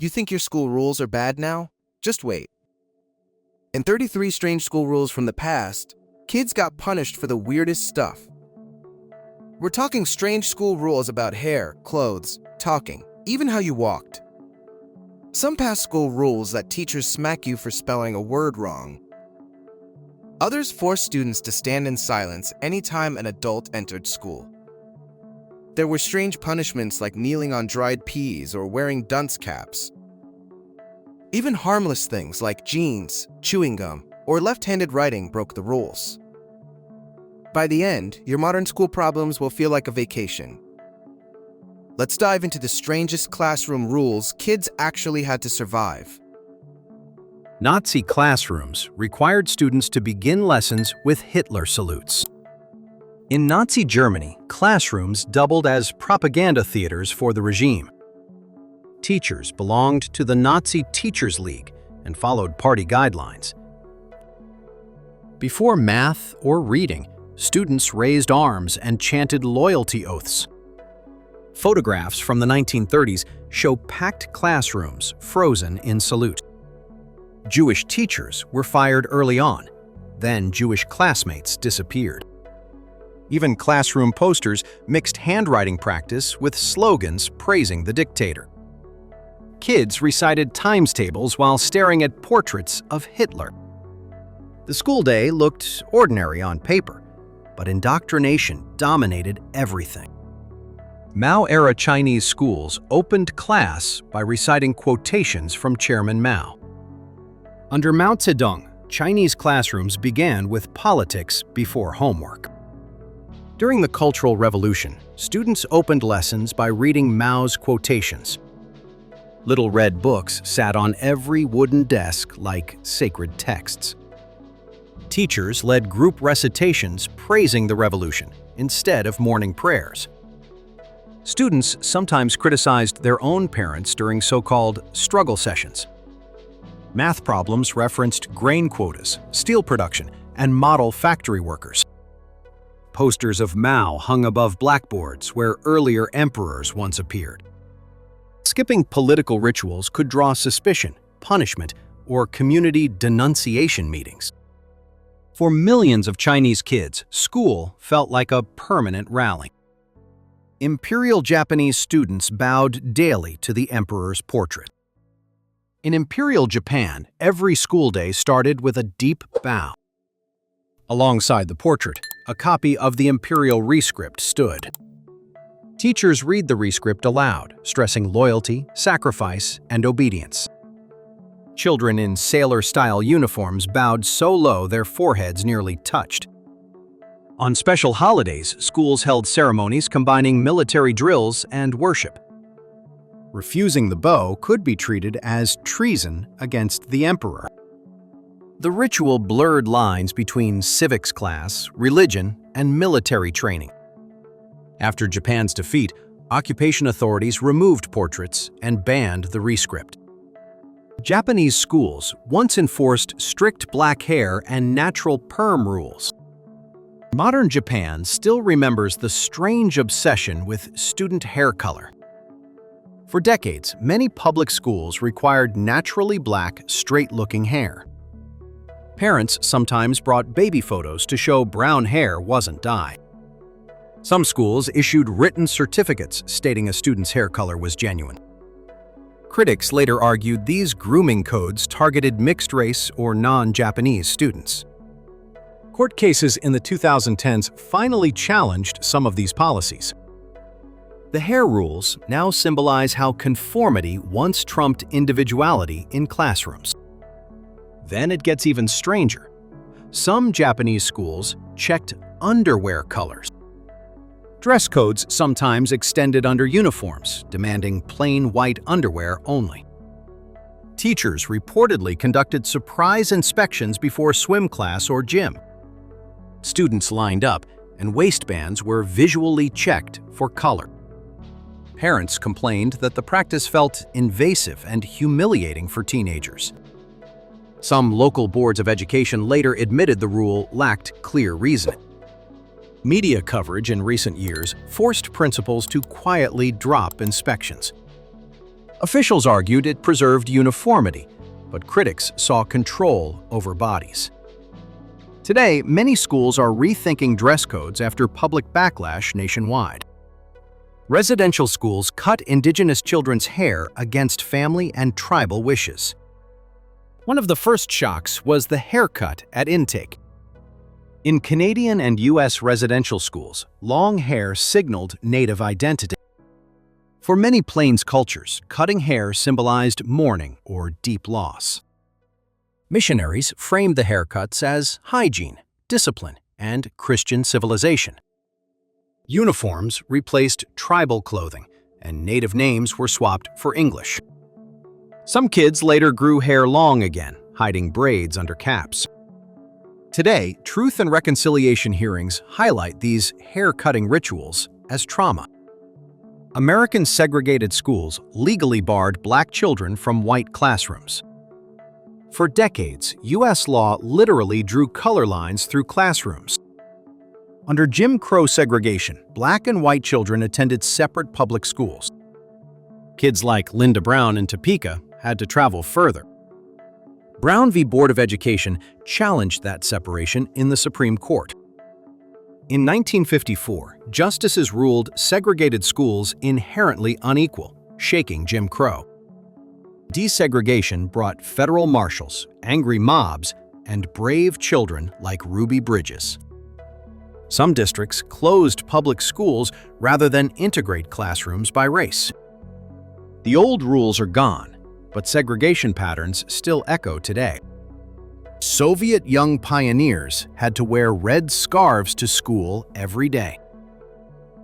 You think your school rules are bad now? Just wait. In 33 strange school rules from the past, kids got punished for the weirdest stuff. We're talking strange school rules about hair, clothes, talking, even how you walked. Some past school rules that teachers smack you for spelling a word wrong. Others force students to stand in silence anytime an adult entered school. There were strange punishments like kneeling on dried peas or wearing dunce caps. Even harmless things like jeans, chewing gum, or left-handed writing broke the rules. By the end, your modern school problems will feel like a vacation. Let's dive into the strangest classroom rules kids actually had to survive. Nazi classrooms required students to begin lessons with Hitler salutes. In Nazi Germany, classrooms doubled as propaganda theaters for the regime. Teachers belonged to the Nazi Teachers League and followed party guidelines. Before math or reading, students raised arms and chanted loyalty oaths. Photographs from the 1930s show packed classrooms frozen in salute. Jewish teachers were fired early on, then Jewish classmates disappeared. Even classroom posters mixed handwriting practice with slogans praising the dictator. Kids recited times tables while staring at portraits of Hitler. The school day looked ordinary on paper, but indoctrination dominated everything. Mao-era Chinese schools opened class by reciting quotations from Chairman Mao. Under Mao Zedong, Chinese classrooms began with politics before homework. During the Cultural Revolution, students opened lessons by reading Mao's quotations. Little red books sat on every wooden desk like sacred texts. Teachers led group recitations praising the revolution instead of morning prayers. Students sometimes criticized their own parents during so-called struggle sessions. Math problems referenced grain quotas, steel production, and model factory workers. Posters of Mao hung above blackboards where earlier emperors once appeared. Skipping political rituals could draw suspicion, punishment, or community denunciation meetings. For millions of Chinese kids, school felt like a permanent rally. Imperial Japanese students bowed daily to the emperor's portrait. In Imperial Japan, every school day started with a deep bow. Alongside the portrait, a copy of the imperial rescript stood. Teachers read the rescript aloud, stressing loyalty, sacrifice, and obedience. Children in sailor-style uniforms bowed so low their foreheads nearly touched. On special holidays, schools held ceremonies combining military drills and worship. Refusing the bow could be treated as treason against the emperor. The ritual blurred lines between civics class, religion, and military training. After Japan's defeat, occupation authorities removed portraits and banned the rescript. Japanese schools once enforced strict black hair and natural perm rules. Modern Japan still remembers the strange obsession with student hair color. For decades, many public schools required naturally black, straight-looking hair. Parents sometimes brought baby photos to show brown hair wasn't dye. Some schools issued written certificates stating a student's hair color was genuine. Critics later argued these grooming codes targeted mixed-race or non-Japanese students. Court cases in the 2010s finally challenged some of these policies. The hair rules now symbolize how conformity once trumped individuality in classrooms. Then it gets even stranger. Some Japanese schools checked underwear colors. Dress codes sometimes extended under uniforms, demanding plain white underwear only. Teachers reportedly conducted surprise inspections before swim class or gym. Students lined up, and waistbands were visually checked for color. Parents complained that the practice felt invasive and humiliating for teenagers. Some local boards of education later admitted the rule lacked clear reasoning. Media coverage in recent years forced principals to quietly drop inspections. Officials argued it preserved uniformity, but critics saw control over bodies. Today, many schools are rethinking dress codes after public backlash nationwide. Residential schools cut Indigenous children's hair against family and tribal wishes. One of the first shocks was the haircut at intake. In Canadian and U.S. residential schools, long hair signaled Native identity. For many Plains cultures, cutting hair symbolized mourning or deep loss. Missionaries framed the haircuts as hygiene, discipline, and Christian civilization. Uniforms replaced tribal clothing, and Native names were swapped for English. Some kids later grew hair long again, hiding braids under caps. Today, Truth and Reconciliation hearings highlight these hair-cutting rituals as trauma. American segregated schools legally barred Black children from white classrooms. For decades, U.S. law literally drew color lines through classrooms. Under Jim Crow segregation, Black and white children attended separate public schools. Kids like Linda Brown in Topeka had to travel further. Brown v. Board of Education challenged that separation in the Supreme Court. In 1954, justices ruled segregated schools inherently unequal, shaking Jim Crow. Desegregation brought federal marshals, angry mobs, and brave children like Ruby Bridges. Some districts closed public schools rather than integrate classrooms by race. The old rules are gone, but segregation patterns still echo today. Soviet young pioneers had to wear red scarves to school every day.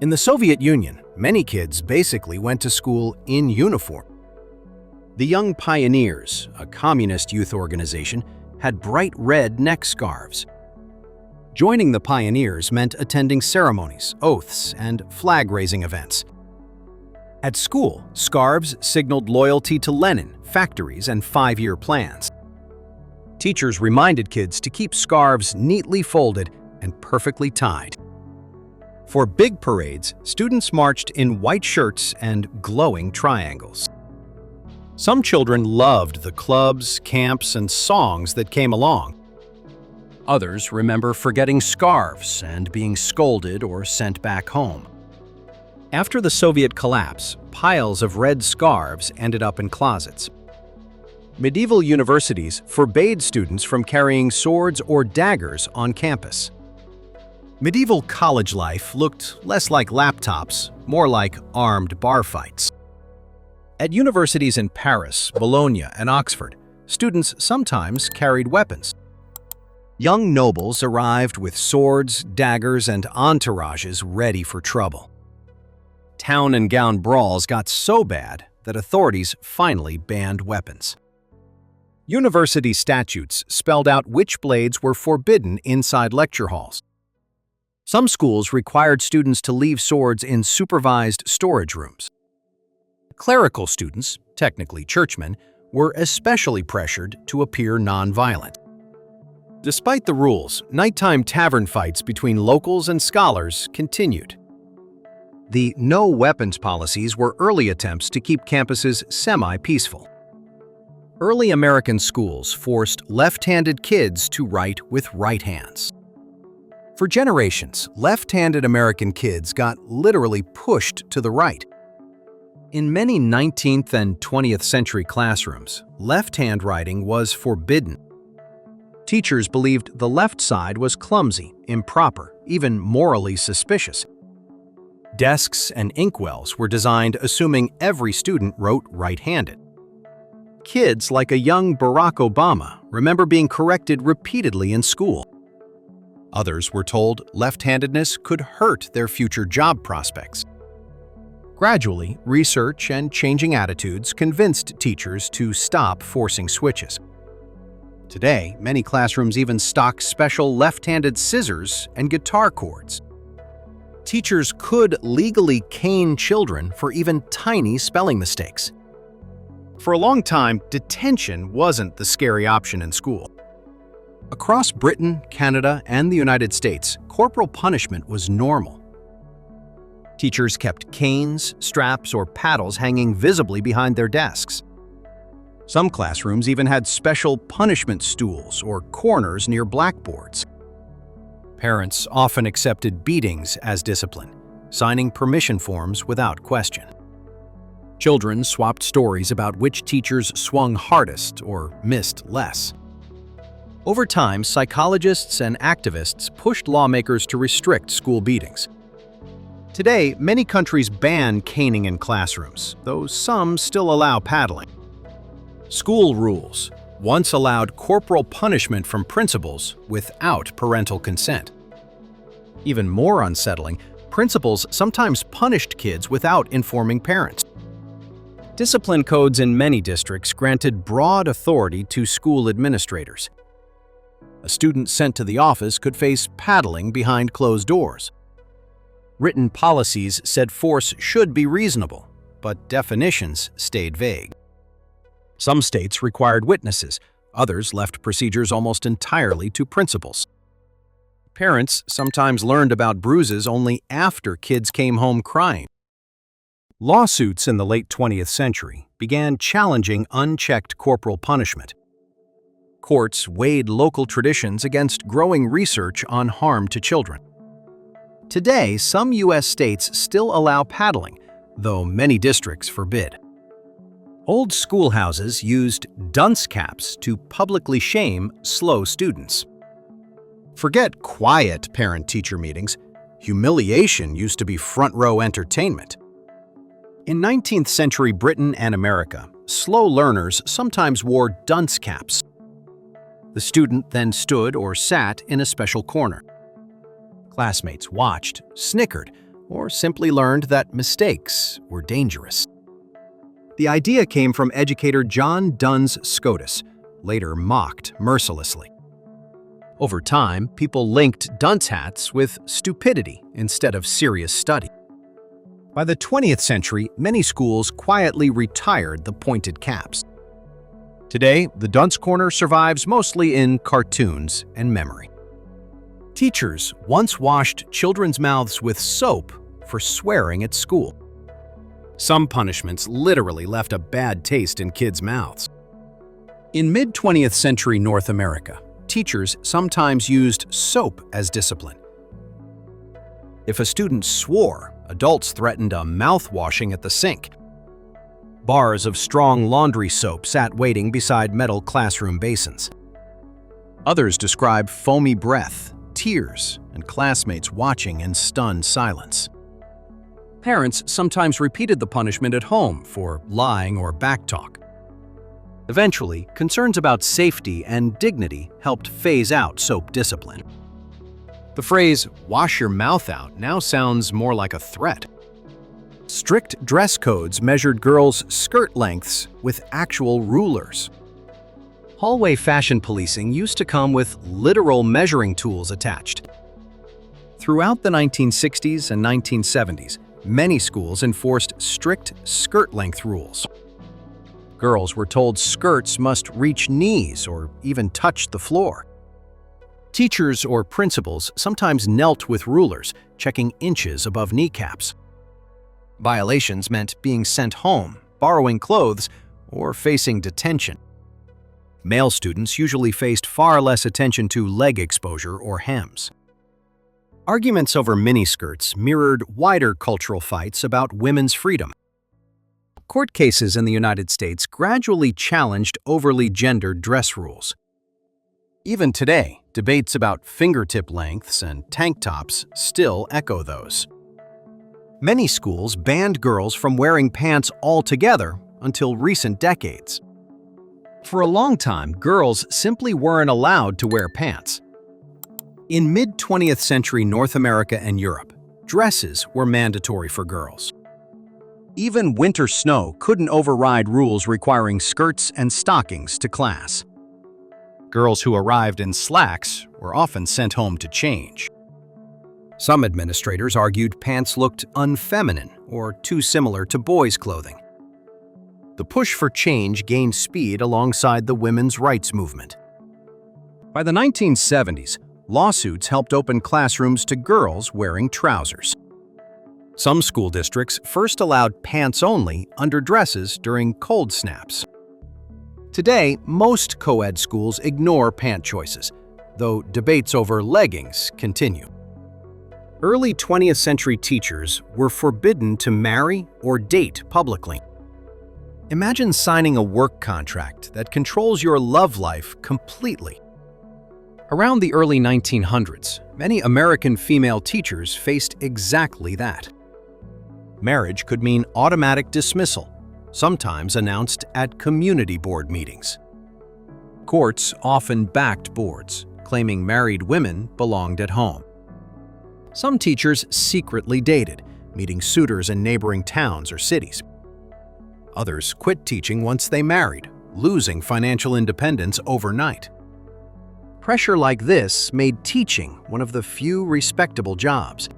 In the Soviet Union, many kids basically went to school in uniform. The Young Pioneers, a communist youth organization, had bright red neck scarves. Joining the Pioneers meant attending ceremonies, oaths, and flag-raising events. At school, scarves signaled loyalty to Lenin, factories, and 5-year plans. Teachers reminded kids to keep scarves neatly folded and perfectly tied. For big parades, students marched in white shirts and glowing triangles. Some children loved the clubs, camps, and songs that came along. Others remember forgetting scarves and being scolded or sent back home. After the Soviet collapse, piles of red scarves ended up in closets. Medieval universities forbade students from carrying swords or daggers on campus. Medieval college life looked less like laptops, more like armed bar fights. At universities in Paris, Bologna, and Oxford, students sometimes carried weapons. Young nobles arrived with swords, daggers, and entourages ready for trouble. Town and gown brawls got so bad that authorities finally banned weapons. University statutes spelled out which blades were forbidden inside lecture halls. Some schools required students to leave swords in supervised storage rooms. Clerical students, technically churchmen, were especially pressured to appear nonviolent. Despite the rules, nighttime tavern fights between locals and scholars continued. The no weapons policies were early attempts to keep campuses semi-peaceful. Early American schools forced left-handed kids to write with right hands. For generations, left-handed American kids got literally pushed to the right. In many 19th and 20th century classrooms, left-hand writing was forbidden. Teachers believed the left side was clumsy, improper, even morally suspicious. Desks and inkwells were designed assuming every student wrote right-handed. Kids like a young Barack Obama remember being corrected repeatedly in school. Others were told left-handedness could hurt their future job prospects. Gradually, research and changing attitudes convinced teachers to stop forcing switches. Today, many classrooms even stock special left-handed scissors and guitar cords. Teachers could legally cane children for even tiny spelling mistakes. For a long time, detention wasn't the scary option in school. Across Britain, Canada, and the United States, corporal punishment was normal. Teachers kept canes, straps, or paddles hanging visibly behind their desks. Some classrooms even had special punishment stools or corners near blackboards. Parents often accepted beatings as discipline, signing permission forms without question. Children swapped stories about which teachers swung hardest or missed less. Over time, psychologists and activists pushed lawmakers to restrict school beatings. Today, many countries ban caning in classrooms, though some still allow paddling. School rules once allowed corporal punishment from principals without parental consent. Even more unsettling, principals sometimes punished kids without informing parents. Discipline codes in many districts granted broad authority to school administrators. A student sent to the office could face paddling behind closed doors. Written policies said force should be reasonable, but definitions stayed vague. Some states required witnesses, others left procedures almost entirely to principals. Parents sometimes learned about bruises only after kids came home crying. Lawsuits in the late 20th century began challenging unchecked corporal punishment. Courts weighed local traditions against growing research on harm to children. Today, some U.S. states still allow paddling, though many districts forbid. Old schoolhouses used dunce caps to publicly shame slow students. Forget quiet parent-teacher meetings. Humiliation used to be front-row entertainment. In 19th century Britain and America, slow learners sometimes wore dunce caps. The student then stood or sat in a special corner. Classmates watched, snickered, or simply learned that mistakes were dangerous. The idea came from educator John Duns Scotus, later mocked mercilessly. Over time, people linked dunce hats with stupidity instead of serious study. By the 20th century, many schools quietly retired the pointed caps. Today, the dunce corner survives mostly in cartoons and memory. Teachers once washed children's mouths with soap for swearing at school. Some punishments literally left a bad taste in kids' mouths. In mid-20th century North America, teachers sometimes used soap as discipline. If a student swore, adults threatened a mouth-washing at the sink. Bars of strong laundry soap sat waiting beside metal classroom basins. Others describe foamy breath, tears, and classmates watching in stunned silence. Parents sometimes repeated the punishment at home for lying or backtalk. Eventually, concerns about safety and dignity helped phase out soap discipline. The phrase, "wash your mouth out," now sounds more like a threat. Strict dress codes measured girls' skirt lengths with actual rulers. Hallway fashion policing used to come with literal measuring tools attached. Throughout the 1960s and 1970s, many schools enforced strict skirt length rules. Girls were told skirts must reach knees or even touch the floor. Teachers or principals sometimes knelt with rulers, checking inches above kneecaps. Violations meant being sent home, borrowing clothes, or facing detention. Male students usually faced far less attention to leg exposure or hems. Arguments over miniskirts mirrored wider cultural fights about women's freedom. Court cases in the United States gradually challenged overly gendered dress rules. Even today, debates about fingertip lengths and tank tops still echo those. Many schools banned girls from wearing pants altogether until recent decades. For a long time, girls simply weren't allowed to wear pants. In mid-20th century North America and Europe, dresses were mandatory for girls. Even winter snow couldn't override rules requiring skirts and stockings to class. Girls who arrived in slacks were often sent home to change. Some administrators argued pants looked unfeminine or too similar to boys' clothing. The push for change gained speed alongside the women's rights movement. By the 1970s, lawsuits helped open classrooms to girls wearing trousers. Some school districts first allowed pants-only underdresses during cold snaps. Today, most co-ed schools ignore pant choices, though debates over leggings continue. Early 20th century teachers were forbidden to marry or date publicly. Imagine signing a work contract that controls your love life completely. Around the early 1900s, many American female teachers faced exactly that. Marriage could mean automatic dismissal, sometimes announced at community board meetings. Courts often backed boards, claiming married women belonged at home. Some teachers secretly dated, meeting suitors in neighboring towns or cities. Others quit teaching once they married, losing financial independence overnight. Pressure like this made teaching one of the few respectable jobs.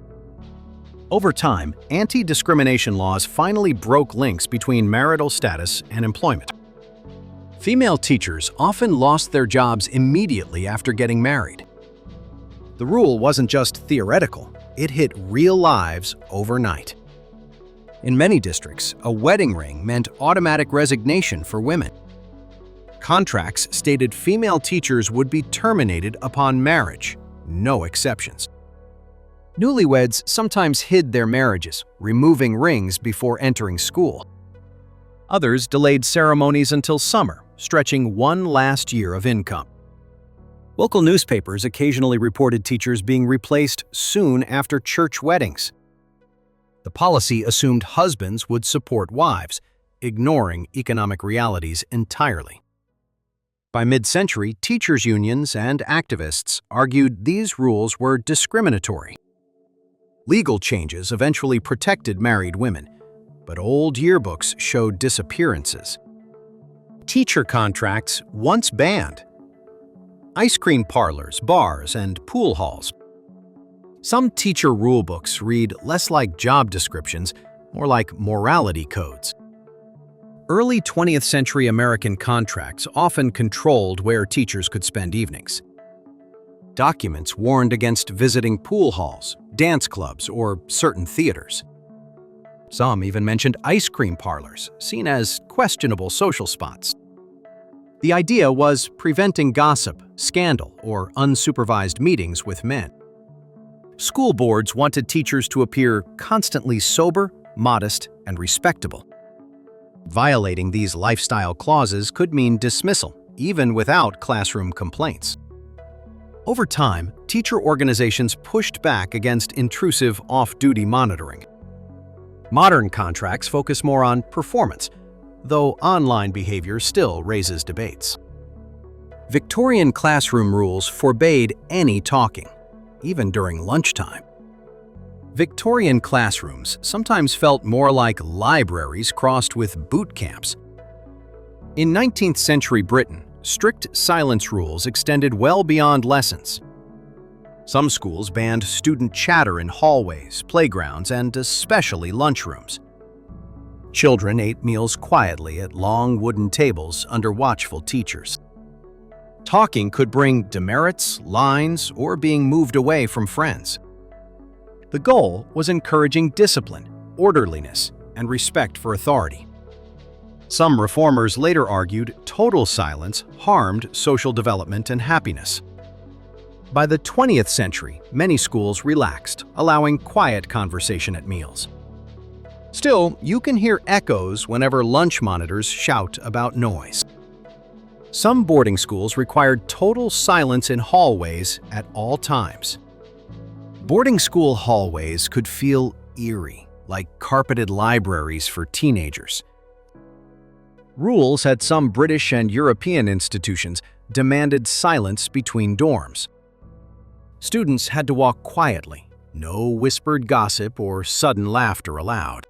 Over time, anti-discrimination laws finally broke links between marital status and employment. Female teachers often lost their jobs immediately after getting married. The rule wasn't just theoretical, it hit real lives overnight. In many districts, a wedding ring meant automatic resignation for women. Contracts stated female teachers would be terminated upon marriage, no exceptions. Newlyweds sometimes hid their marriages, removing rings before entering school. Others delayed ceremonies until summer, stretching one last year of income. Local newspapers occasionally reported teachers being replaced soon after church weddings. The policy assumed husbands would support wives, ignoring economic realities entirely. By mid-century, teachers' unions and activists argued these rules were discriminatory. Legal changes eventually protected married women, but old yearbooks showed disappearances. Teacher contracts once banned. Ice cream parlors, bars, and pool halls. Some teacher rulebooks read less like job descriptions, more like morality codes. Early 20th century American contracts often controlled where teachers could spend evenings. Documents warned against visiting pool halls, dance clubs, or certain theaters. Some even mentioned ice cream parlors, seen as questionable social spots. The idea was preventing gossip, scandal, or unsupervised meetings with men. School boards wanted teachers to appear constantly sober, modest, and respectable. Violating these lifestyle clauses could mean dismissal, even without classroom complaints. Over time, teacher organizations pushed back against intrusive off-duty monitoring. Modern contracts focus more on performance, though online behavior still raises debates. Victorian classroom rules forbade any talking, even during lunchtime. Victorian classrooms sometimes felt more like libraries crossed with boot camps. In 19th century Britain, strict silence rules extended well beyond lessons. Some schools banned student chatter in hallways, playgrounds, and especially lunchrooms. Children ate meals quietly at long wooden tables under watchful teachers. Talking could bring demerits, lines, or being moved away from friends. The goal was encouraging discipline, orderliness, and respect for authority. Some reformers later argued total silence harmed social development and happiness. By the 20th century, many schools relaxed, allowing quiet conversation at meals. Still, you can hear echoes whenever lunch monitors shout about noise. Some boarding schools required total silence in hallways at all times. Boarding school hallways could feel eerie, like carpeted libraries for teenagers. Rules at some British and European institutions demanded silence between dorms. Students had to walk quietly, no whispered gossip or sudden laughter allowed.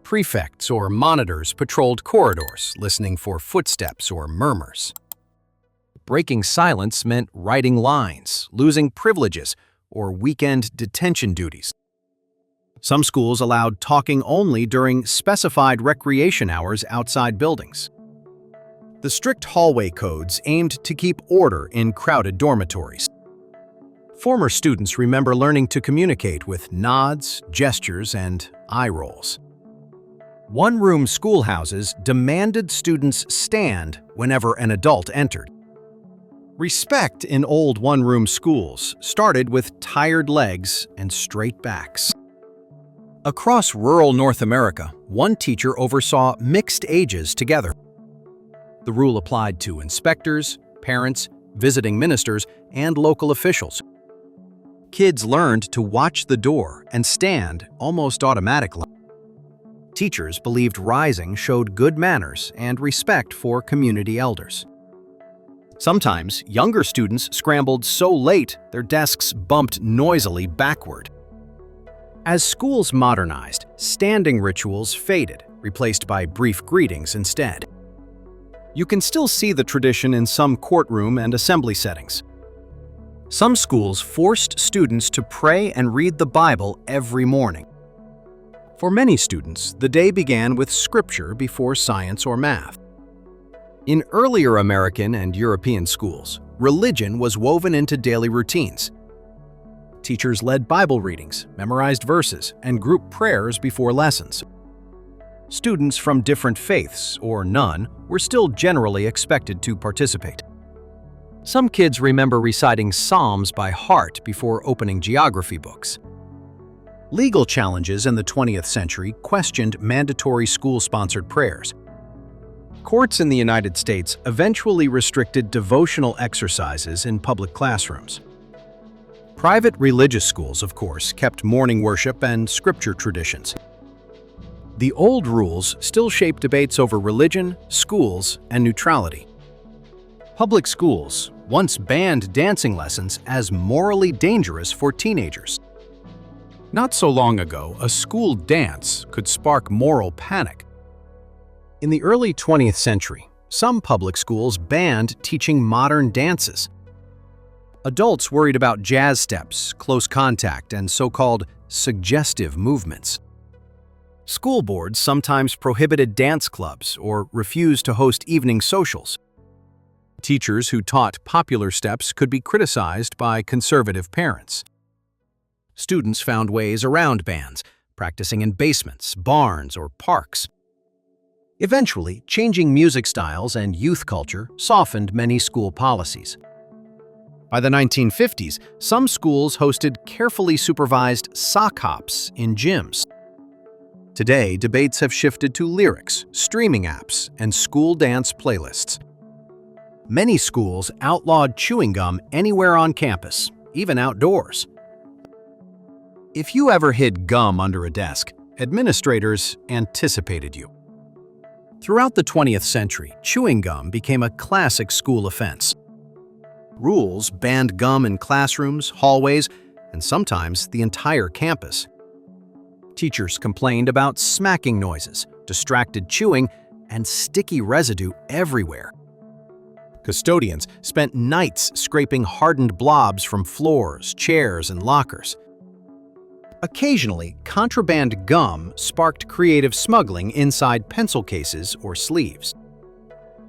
Prefects or monitors patrolled corridors, listening for footsteps or murmurs. Breaking silence meant writing lines, losing privileges, or weekend detention duties. Some schools allowed talking only during specified recreation hours outside buildings. The strict hallway codes aimed to keep order in crowded dormitories. Former students remember learning to communicate with nods, gestures, and eye rolls. One-room schoolhouses demanded students stand whenever an adult entered. Respect in old one-room schools started with tired legs and straight backs. Across rural North America, one teacher oversaw mixed ages together. The rule applied to inspectors, parents, visiting ministers, and local officials. Kids learned to watch the door and stand almost automatically. Teachers believed rising showed good manners and respect for community elders. Sometimes, younger students scrambled so late their desks bumped noisily backward. As schools modernized, standing rituals faded, replaced by brief greetings instead. You can still see the tradition in some courtroom and assembly settings. Some schools forced students to pray and read the Bible every morning. For many students, the day began with scripture before science or math. In earlier American and European schools, religion was woven into daily routines. Teachers led Bible readings, memorized verses, and group prayers before lessons. Students from different faiths, or none, were still generally expected to participate. Some kids remember reciting Psalms by heart before opening geography books. Legal challenges in the 20th century questioned mandatory school-sponsored prayers. Courts in the United States eventually restricted devotional exercises in public classrooms. Private religious schools, of course, kept morning worship and scripture traditions. The old rules still shape debates over religion, schools, and neutrality. Public schools once banned dancing lessons as morally dangerous for teenagers. Not so long ago, a school dance could spark moral panic. In the early 20th century, some public schools banned teaching modern dances. Adults worried about jazz steps, close contact, and so-called suggestive movements. School boards sometimes prohibited dance clubs or refused to host evening socials. Teachers who taught popular steps could be criticized by conservative parents. Students found ways around bans, practicing in basements, barns, or parks. Eventually, changing music styles and youth culture softened many school policies. By the 1950s, some schools hosted carefully supervised sock hops in gyms. Today, debates have shifted to lyrics, streaming apps, and school dance playlists. Many schools outlawed chewing gum anywhere on campus, even outdoors. If you ever hid gum under a desk, administrators anticipated you. Throughout the 20th century, chewing gum became a classic school offense. Rules banned gum in classrooms, hallways, and sometimes the entire campus. Teachers complained about smacking noises, distracted chewing, and sticky residue everywhere. Custodians spent nights scraping hardened blobs from floors, chairs, and lockers. Occasionally, contraband gum sparked creative smuggling inside pencil cases or sleeves.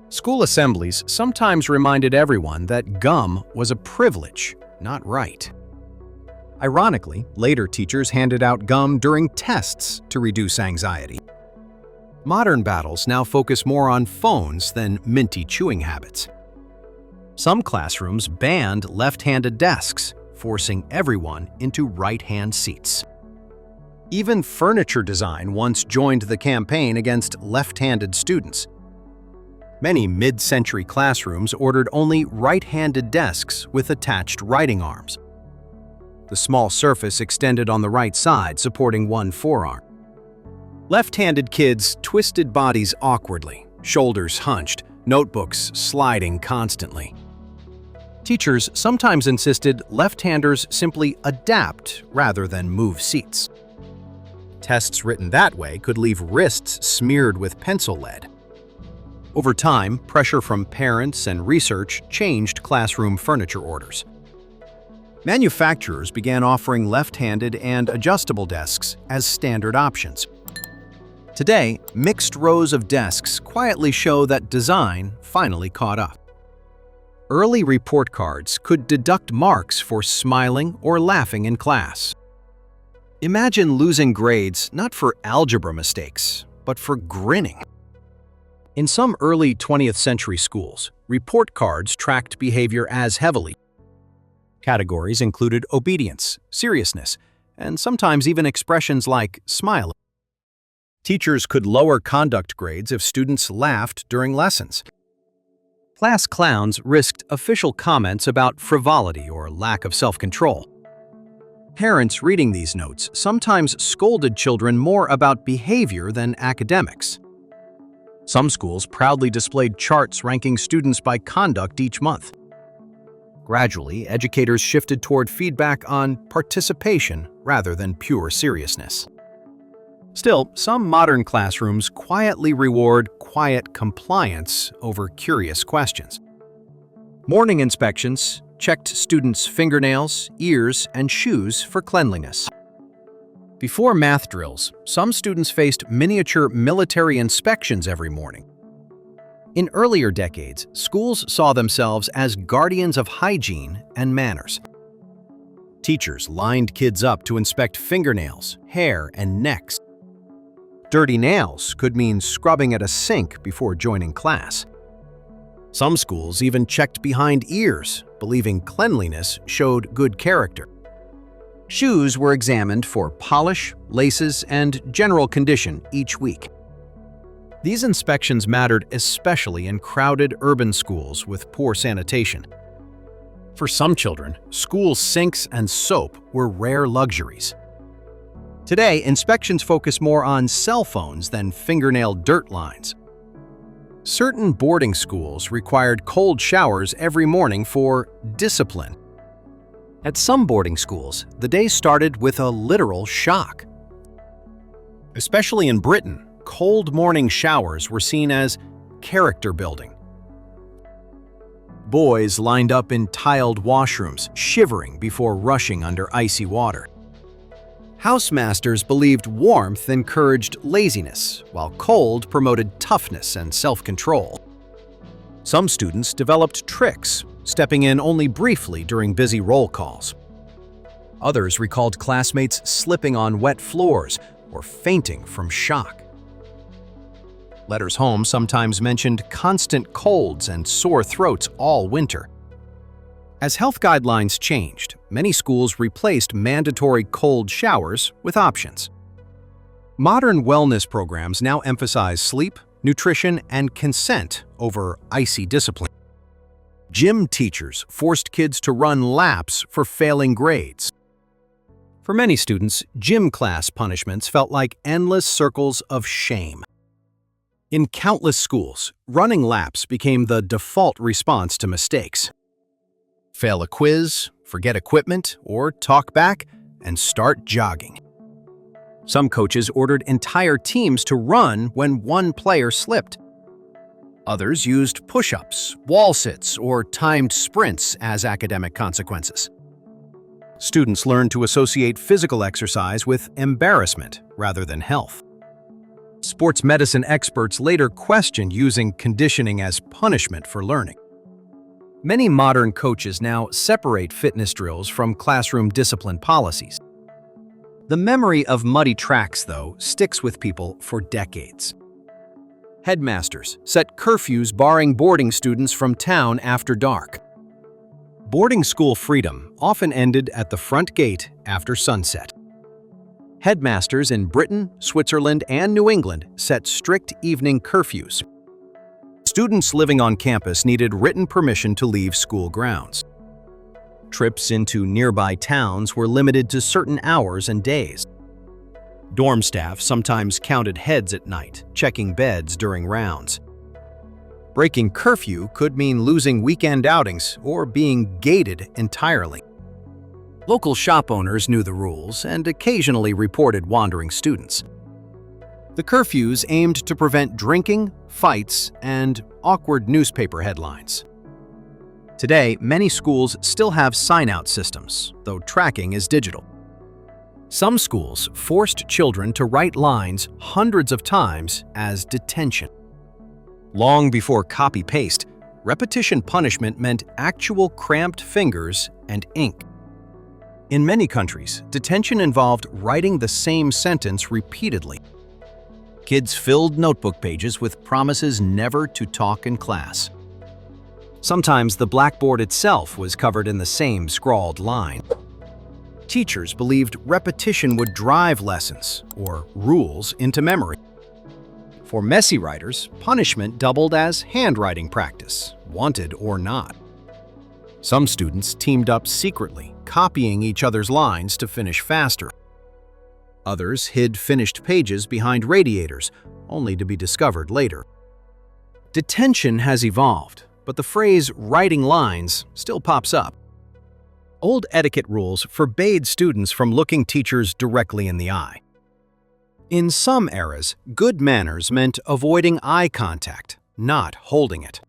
School assemblies sometimes reminded everyone that gum was a privilege, not right. Ironically, later teachers handed out gum during tests to reduce anxiety. Modern battles now focus more on phones than minty chewing habits. Some classrooms banned left-handed desks, forcing everyone into right-hand seats. Even furniture design once joined the campaign against left-handed students. Many mid-century classrooms ordered only right-handed desks with attached writing arms. The small surface extended on the right side, supporting one forearm. Left-handed kids twisted bodies awkwardly, shoulders hunched, notebooks sliding constantly. Teachers sometimes insisted left-handers simply adapt rather than move seats. Tests written that way could leave wrists smeared with pencil lead. Over time, pressure from parents and research changed classroom furniture orders. Manufacturers began offering left-handed and adjustable desks as standard options. Today, mixed rows of desks quietly show that design finally caught up. Early report cards could deduct marks for smiling or laughing in class. Imagine losing grades not for algebra mistakes, but for grinning. In some early 20th century schools, report cards tracked behavior as heavily. Categories included obedience, seriousness, and sometimes even expressions like smiling. Teachers could lower conduct grades if students laughed during lessons. Class clowns risked official comments about frivolity or lack of self-control. Parents reading these notes sometimes scolded children more about behavior than academics. Some schools proudly displayed charts ranking students by conduct each month. Gradually, educators shifted toward feedback on participation rather than pure seriousness. Still, some modern classrooms quietly reward quiet compliance over curious questions. Morning inspections checked students' fingernails, ears, and shoes for cleanliness. Before math drills, some students faced miniature military inspections every morning. In earlier decades, schools saw themselves as guardians of hygiene and manners. Teachers lined kids up to inspect fingernails, hair, and necks. Dirty nails could mean scrubbing at a sink before joining class. Some schools even checked behind ears, believing cleanliness showed good character. Shoes were examined for polish, laces, and general condition each week. These inspections mattered especially in crowded urban schools with poor sanitation. For some children, school sinks and soap were rare luxuries. Today, inspections focus more on cell phones than fingernail dirt lines. Certain boarding schools required cold showers every morning for discipline. At some boarding schools, the day started with a literal shock. Especially in Britain, cold morning showers were seen as character building. Boys lined up in tiled washrooms, shivering before rushing under icy water. Housemasters believed warmth encouraged laziness, while cold promoted toughness and self-control. Some students developed tricks, stepping in only briefly during busy roll calls. Others recalled classmates slipping on wet floors or fainting from shock. Letters home sometimes mentioned constant colds and sore throats all winter. As health guidelines changed, many schools replaced mandatory cold showers with options. Modern wellness programs now emphasize sleep, nutrition, and consent over icy discipline. Gym teachers forced kids to run laps for failing grades. For many students, gym class punishments felt like endless circles of shame. In countless schools, running laps became the default response to mistakes. Fail a quiz, forget equipment, or talk back, and start jogging. Some coaches ordered entire teams to run when one player slipped. Others used push-ups, wall sits, or timed sprints as academic consequences. Students learned to associate physical exercise with embarrassment rather than health. Sports medicine experts later questioned using conditioning as punishment for learning. Many modern coaches now separate fitness drills from classroom discipline policies. The memory of muddy tracks, though, sticks with people for decades. Headmasters set curfews barring boarding students from town after dark. Boarding school freedom often ended at the front gate after sunset. Headmasters in Britain, Switzerland, and New England set strict evening curfews. Students living on campus needed written permission to leave school grounds. Trips into nearby towns were limited to certain hours and days. Dorm staff sometimes counted heads at night, checking beds during rounds. Breaking curfew could mean losing weekend outings or being gated entirely. Local shop owners knew the rules and occasionally reported wandering students. The curfews aimed to prevent drinking, fights, and awkward newspaper headlines. Today, many schools still have sign-out systems, though tracking is digital. Some schools forced children to write lines hundreds of times as detention. Long before copy-paste, repetition punishment meant actual cramped fingers and ink. In many countries, detention involved writing the same sentence repeatedly. Kids filled notebook pages with promises never to talk in class. Sometimes the blackboard itself was covered in the same scrawled line. Teachers believed repetition would drive lessons, or rules, into memory. For messy writers, punishment doubled as handwriting practice, wanted or not. Some students teamed up secretly, copying each other's lines to finish faster. Others hid finished pages behind radiators, only to be discovered later. Detention has evolved, but the phrase "writing lines" still pops up. Old etiquette rules forbade students from looking teachers directly in the eye. In some eras, good manners meant avoiding eye contact, not holding it.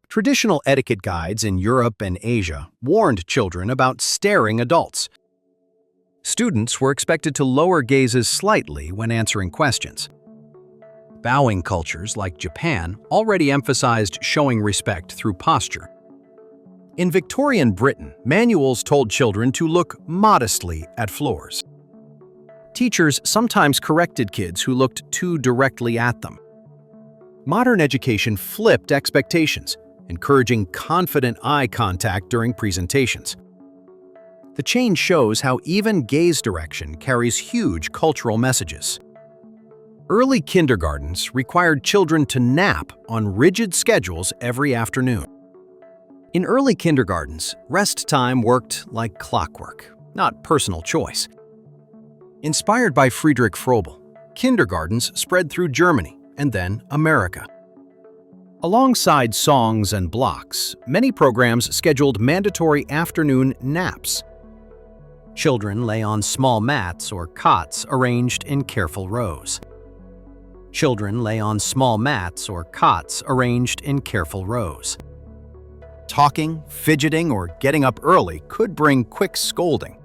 Traditional etiquette guides in Europe and Asia warned children about staring adults. Students were expected to lower gazes slightly when answering questions. Bowing cultures like Japan already emphasized showing respect through posture. In Victorian Britain, manuals told children to look modestly at floors. Teachers sometimes corrected kids who looked too directly at them. Modern education flipped expectations, encouraging confident eye contact during presentations. The change shows how even gaze direction carries huge cultural messages. Early kindergartens required children to nap on rigid schedules every afternoon. In early kindergartens, rest time worked like clockwork, not personal choice. Inspired by Friedrich Froebel, kindergartens spread through Germany and then America. Alongside songs and blocks, many programs scheduled mandatory afternoon naps. Children lay on small mats or cots arranged in careful rows. Children lay on small mats or cots arranged in careful rows. Talking, fidgeting, or getting up early could bring quick scolding.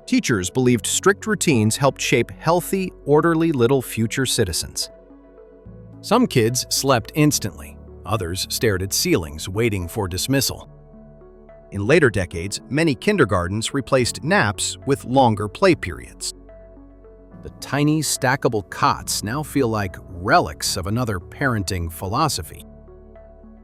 Teachers believed strict routines helped shape healthy, orderly little future citizens. Some kids slept instantly, others stared at ceilings waiting for dismissal. In later decades, many kindergartens replaced naps with longer play periods. The tiny, stackable cots now feel like relics of another parenting philosophy.